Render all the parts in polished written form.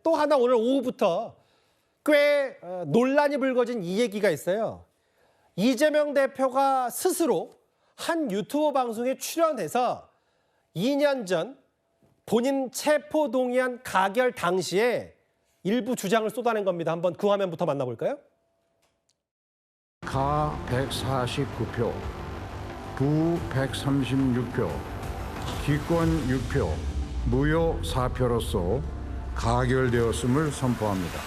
또 하나 오늘 오후부터 꽤 논란이 불거진 이 얘기가 있어요. 이재명 대표가 스스로 한 유튜브 방송에 출연해서 2년 전 본인 체포 동의안 가결 당시에 일부 주장을 쏟아낸 겁니다. 한번 그 화면부터 만나볼까요? 가 149표, 부 136표, 기권 6표, 무효 4표로서 가결되었음을 선포합니다.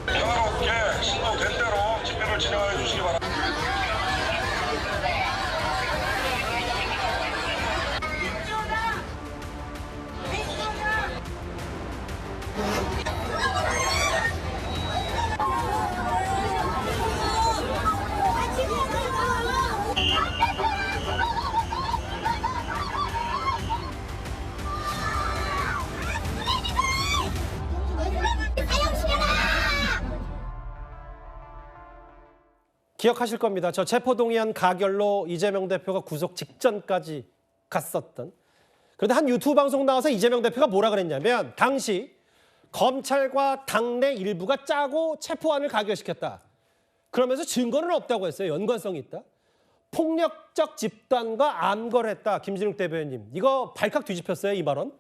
평화롭게 신고된 대로 집회를 진행하여 주시기 바랍니다. 기억하실 겁니다. 저 체포동의안 가결로 이재명 대표가 구속 직전까지 갔었던. 그런데 한 유튜브 방송 나와서 이재명 대표가 뭐라 그랬냐면 당시 검찰과 당내 일부가 짜고 체포안을 가결시켰다. 그러면서 증거는 없다고 했어요. 연관성이 있다. 폭력적 집단과 암거했다. 김진욱 대변인. 이거 발칵 뒤집혔어요, 이 발언.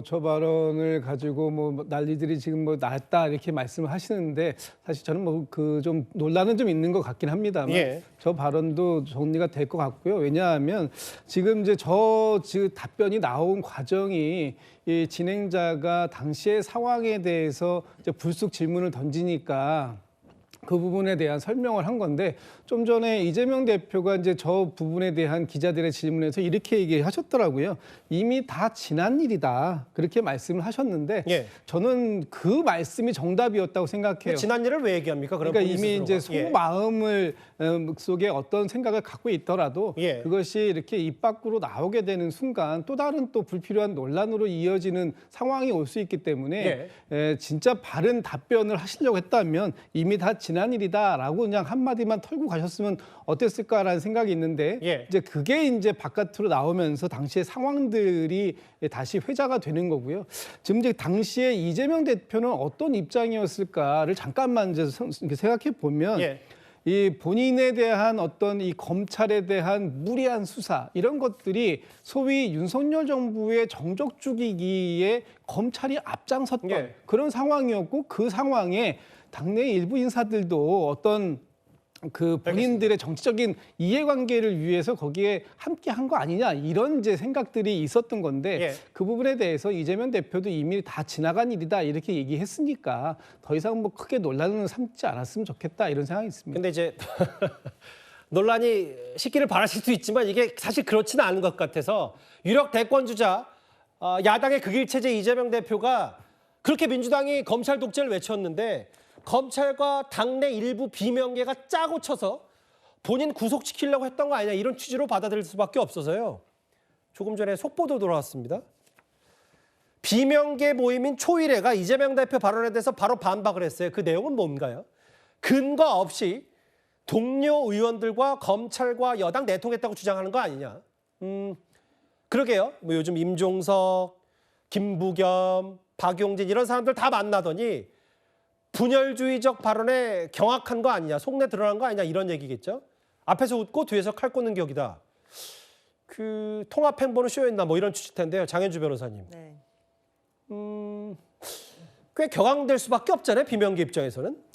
저 발언을 가지고 난리들이 지금 났다 이렇게 말씀을 하시는데 사실 저는 좀 논란은 좀 있는 것 같긴 합니다만 예. 저 발언도 정리가 될 것 같고요. 왜냐하면 지금 지금 답변이 나온 과정이 이 진행자가 당시의 상황에 대해서 이제 불쑥 질문을 던지니까 그 부분에 대한 설명을 한 건데 좀 전에 이재명 대표가 이제 저 부분에 대한 기자들의 질문에서 이렇게 얘기하셨더라고요. 이미 다 지난 일이다. 그렇게 말씀을 하셨는데 예. 저는 그 말씀이 정답이었다고 생각해요. 지난 일을 왜 얘기합니까? 그럼 그러니까 이미 본인 이제 스스로가. 속마음을 속에 어떤 생각을 갖고 있더라도 예. 그것이 이렇게 입 밖으로 나오게 되는 순간 또 다른 또 불필요한 논란으로 이어지는 상황이 올 수 있기 때문에 진짜 바른 답변을 하시려고 했다면 이미 다 지난 일이다라고 그냥 한마디만 털고 가셨으면 어땠을까라는 생각이 있는데 예. 이제 그게 이제 바깥으로 나오면서 당시의 상황들이 다시 회자가 되는 거고요. 지금 이제 당시에 이재명 대표는 어떤 입장이었을까를 잠깐만 이제 생각해 보면 예. 이 본인에 대한 어떤 이 검찰에 대한 무리한 수사 이런 것들이 소위 윤석열 정부의 정적 죽이기에 검찰이 앞장섰던 예. 그런 상황이었고 그 상황에 당내 일부 인사들도 어떤 그 본인들의 정치적인 이해관계를 위해서 거기에 함께 한 거 아니냐 이런 이제 생각들이 있었던 건데 예. 그 부분에 대해서 이재명 대표도 이미 다 지나간 일이다 이렇게 얘기했으니까 더 이상 크게 논란은 삼지 않았으면 좋겠다 이런 생각이 있습니다. 근데 이제 논란이 식기를 바라실 수 있지만 이게 사실 그렇지는 않은 것 같아서 유력 대권주자 야당의 극일체제 이재명 대표가 그렇게 민주당이 검찰 독재를 외쳤는데 검찰과 당내 일부 비명계가 짜고 쳐서 본인 구속시키려고 했던 거 아니냐 이런 취지로 받아들일 수밖에 없어서요. 조금 전에 속보도 돌아왔습니다. 비명계 모임인 초일회가 이재명 대표 발언에 대해서 바로 반박을 했어요. 그 내용은 뭔가요? 근거 없이 동료 의원들과 검찰과 여당 내통했다고 주장하는 거 아니냐. 그러게요. 요즘 임종석, 김부겸, 박용진 이런 사람들 다 만나더니 분열주의적 발언에 경악한 거 아니냐, 속내 드러난 거 아니냐 이런 얘기겠죠. 앞에서 웃고 뒤에서 칼 꽂는 격이다. 그 통합행보는 쇼였나 이런 취지 텐데요. 장현주 변호사님. 네. 꽤 격앙될 수밖에 없잖아요. 비명계 입장에서는.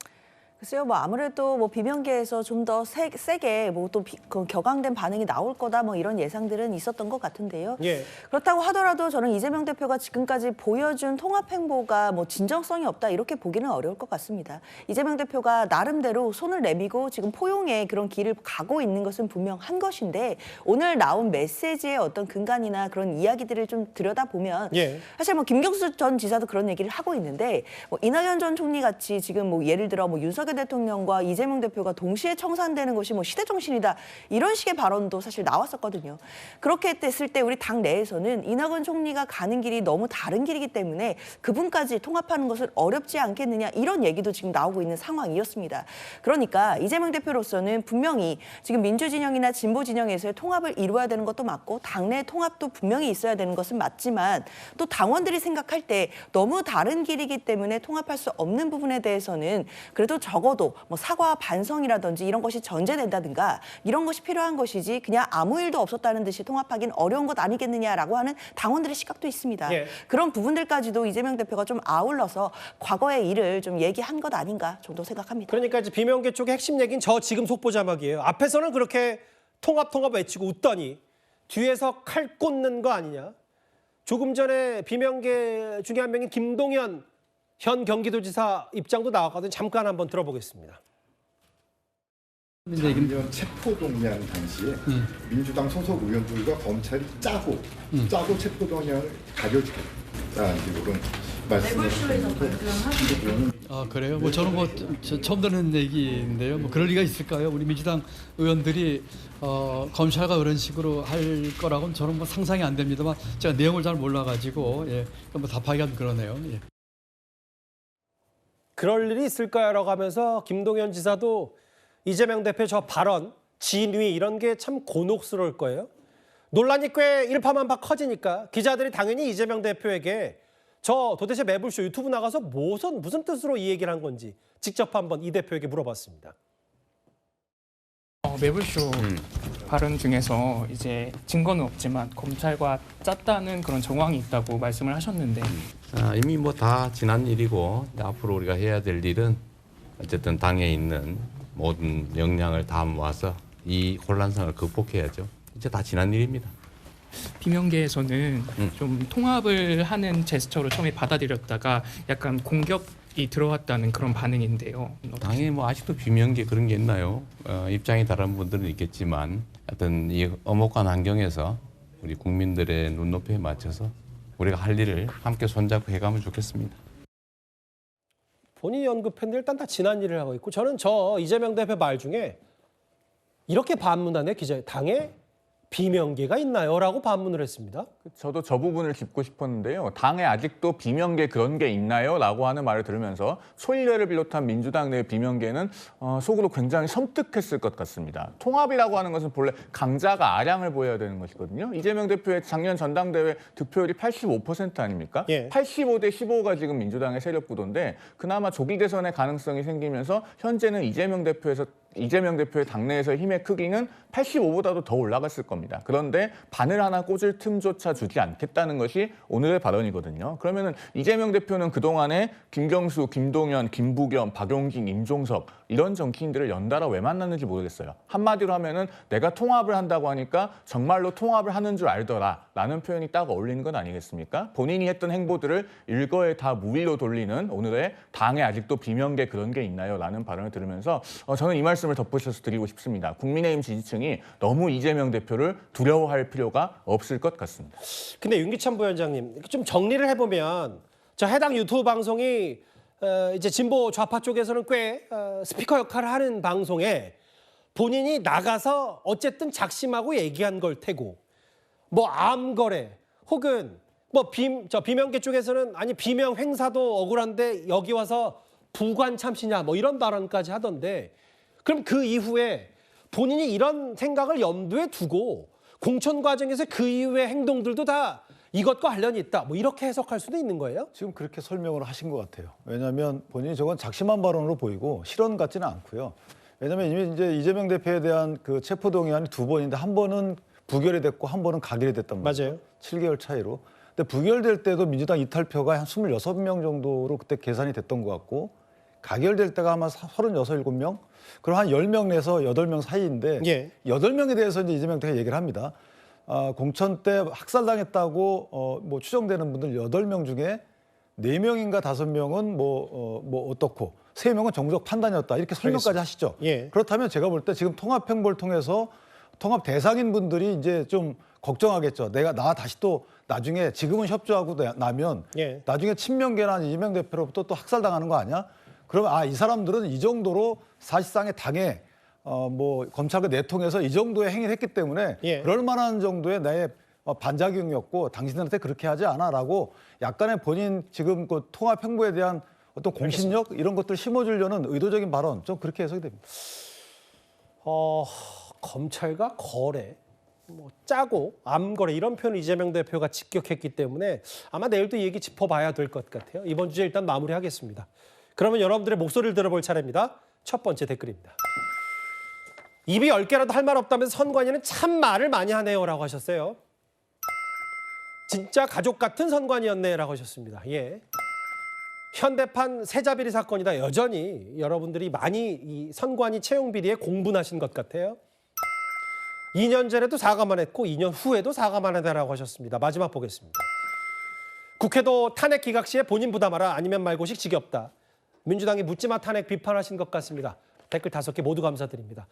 글쎄요, 아무래도 비명계에서 좀 더 세게 또 격앙된 반응이 나올 거다 이런 예상들은 있었던 것 같은데요. 예. 그렇다고 하더라도 저는 이재명 대표가 지금까지 보여준 통합 행보가 진정성이 없다 이렇게 보기는 어려울 것 같습니다. 이재명 대표가 나름대로 손을 내밀고 지금 포용의 그런 길을 가고 있는 것은 분명한 것인데 오늘 나온 메시지의 어떤 근간이나 그런 이야기들을 좀 들여다보면 예. 사실 김경수 전 지사도 그런 얘기를 하고 있는데 이낙연 전 총리 같이 지금 예를 들어 윤석열 박근혜 대통령과 이재명 대표가 동시에 청산되는 것이 뭐 시대 정신이다 이런 식의 발언도 사실 나왔었거든요. 그렇게 됐을 때 우리 당 내에서는 이낙연 총리가 가는 길이 너무 다른 길이기 때문에 그분까지 통합하는 것은 어렵지 않겠느냐 이런 얘기도 지금 나오고 있는 상황이었습니다. 그러니까 이재명 대표로서는 분명히 지금 민주진영이나 진보진영에서의 통합을 이루어야 되는 것도 맞고 당내 통합도 분명히 있어야 되는 것은 맞지만 또 당원들이 생각할 때 너무 다른 길이기 때문에 통합할 수 없는 부분에 대해서는 그래도 적어도 뭐 사과와 반성이라든지 이런 것이 전제된다든가 이런 것이 필요한 것이지 그냥 아무 일도 없었다는 듯이 통합하기는 어려운 것 아니겠느냐라고 하는 당원들의 시각도 있습니다. 예. 그런 부분들까지도 이재명 대표가 좀 아울러서 과거의 일을 좀 얘기한 것 아닌가 정도 생각합니다. 그러니까 이제 비명계 쪽의 핵심 얘기는 저 지금 속보 자막이에요. 앞에서는 그렇게 통합 외치고 웃더니 뒤에서 칼 꽂는 거 아니냐. 조금 전에 비명계 중에 한 명인 김동연 현 경기도지사 입장도 나왔거든요. 잠깐 한번 들어보겠습니다. 작년 체포동의안 당시에 민주당 소속 의원들과 검찰이 짜고 체포동의안을 가결시켰다. 이런 말씀을 하셨는데 아 그래요? 뭐 저는 뭐 처음 듣는 얘기인데요. 뭐 그럴 리가 있을까요? 우리 민주당 의원들이 검찰과 그런 식으로 할 거라고는 저는 뭐 상상이 안 됩니다만 제가 내용을 잘 몰라가지고 뭐 답하기가 좀 그러네요. 예. 그럴 일이 있을까요라고 하면서 김동연 지사도 이재명 대표 저 발언, 진위 이런 게 참 곤혹스러울 거예요. 논란이 꽤 일파만파 커지니까 기자들이 당연히 이재명 대표에게 저 도대체 매불쇼 유튜브 나가서 무슨 뜻으로 이 얘기를 한 건지 직접 한번 이 대표에게 물어봤습니다. 매불쇼 발언 중에서 이제 증거는 없지만 검찰과 짰다는 그런 정황이 있다고 말씀을 하셨는데 이미 뭐 다 지난 일이고 앞으로 우리가 해야 될 일은 어쨌든 당에 있는 모든 역량을 다 모아서 이 혼란상을 극복해야죠. 이제 다 지난 일입니다. 비명계에서는 좀 통합을 하는 제스처로 처음에 받아들였다가 약간 공격이 들어왔다는 그런 반응인데요. 당연히 뭐 아직도 비명계 그런 게 있나요? 입장이 다른 분들은 있겠지만 하여튼 이 엄혹한 환경에서 우리 국민들의 눈높이에 맞춰서 우리가 할 일을 함께 손잡고 해가면 좋겠습니다. 본인이 언급했는데 일단 다 지난 일을 하고 있고 저는 저 이재명 대표 말 중에 이렇게 반문하네 기자에 당에 비명계가 있나요? 라고 반문을 했습니다. 저도 저 부분을 짚고 싶었는데요. 당에 아직도 비명계 그런 게 있나요? 라고 하는 말을 들으면서 소일회를 비롯한 민주당 내 비명계는 속으로 굉장히 섬뜩했을 것 같습니다. 통합이라고 하는 것은 본래 강자가 아량을 보여야 되는 것이거든요. 이재명 대표의 작년 전당대회 득표율이 85% 아닙니까? 예. 85대 15가 지금 민주당의 세력 구도인데 그나마 조기 대선의 가능성이 생기면서 현재는 이재명 대표의 당내에서의 힘의 크기는 85보다도 더 올라갔을 겁니다. 그런데 바늘 하나 꽂을 틈조차 주지 않겠다는 것이 오늘의 발언이거든요. 그러면은 이재명 대표는 그동안에 김경수, 김동연, 김부겸, 박용진, 임종석 이런 정치인들을 연달아 왜 만났는지 모르겠어요. 한마디로 하면은 내가 통합을 한다고 하니까 정말로 통합을 하는 줄 알더라 라는 표현이 딱 어울리는 건 아니겠습니까? 본인이 했던 행보들을 일거에 다 무일로 돌리는 오늘의 당에 아직도 비명계 그런 게 있나요? 라는 발언을 들으면서 저는 이 말씀을 덧붙여서 드리고 싶습니다. 국민의힘 지지층이 너무 이재명 대표를 두려워할 필요가 없을 것 같습니다. 근데 윤기찬 부위원장님 좀 정리를 해보면 저 해당 유튜브 방송이 이제 진보 좌파 쪽에서는 꽤 스피커 역할을 하는 방송에 본인이 나가서 어쨌든 작심하고 얘기한 걸 테고 뭐 암거래 혹은 뭐 비명계 쪽에서는 아니 비명 행사도 억울한데 여기 와서 부관 참시냐 뭐 이런 발언까지 하던데 그럼 그 이후에 본인이 이런 생각을 염두에 두고 공천 과정에서 그 이후의 행동들도 다 이것과 관련이 있다. 뭐 이렇게 해석할 수도 있는 거예요? 지금 그렇게 설명을 하신 것 같아요. 왜냐하면 본인이 저건 작심한 발언으로 보이고 실언 같지는 않고요. 왜냐하면 이미 이제 이재명 대표에 대한 그 체포동의안이 2번인데 한 번은 부결이 됐고 한 번은 가결이 됐단 말이에요. 맞아요. 7개월 차이로. 근데 부결될 때도 민주당 이탈표가 한 26명 정도로 그때 계산이 됐던 것 같고 가결될 때가 아마 36, 7명? 그럼 한 10명 내서 8명 사이인데 예. 8명에 대해서 이제 이재명 대표가 얘기를 합니다. 공천 때 학살당했다고 뭐 추정되는 분들 8명 중에 4명인가 5명은 뭐 어떻고 3명은 정무적 판단이었다. 이렇게 설명까지 하시죠. 예. 그렇다면 제가 볼 때 지금 통합 행보를 통해서 통합 대상인 분들이 이제 좀 걱정하겠죠. 나 다시 또 나중에 지금은 협조하고 나면 예. 나중에 친명계나 이재명 대표로부터 또 학살당하는 거 아니야? 그러면 이 사람들은 이 정도로 사실상의 당에 뭐 검찰과 내통해서 이 정도의 행위를 했기 때문에 예. 그럴 만한 정도의 내 반작용이었고 당신들한테 그렇게 하지 않아라고 약간의 본인 지금 그 통합 행보에 대한 어떤 공신력 이런 것들 심어주려는 의도적인 발언 좀 그렇게 해석이 됩니다. 검찰과 거래, 뭐 짜고 암거래 이런 표현을 이재명 대표가 직격했기 때문에 아마 내일도 이 얘기 짚어봐야 될 것 같아요. 이번 주제 일단 마무리하겠습니다. 그러면 여러분들의 목소리를 들어볼 차례입니다. 첫 번째 댓글입니다. 입이 10개라도 할 말 없다면 선관위는 참 말을 많이 하네요라고 하셨어요. 진짜 가족 같은 선관위였네라고 하셨습니다. 예. 현대판 세자비리 사건이다. 여전히 여러분들이 많이 이 선관위 채용 비리에 공분하신 것 같아요. 2년 전에도 사과만 했고 2년 후에도 사과만 하다라고 하셨습니다. 마지막 보겠습니다. 국회도 탄핵 기각 시에 본인 부담하라 아니면 말고식 지겹다. 민주당이 묻지마 탄핵 비판하신 것 같습니다. 댓글 5개 모두 감사드립니다.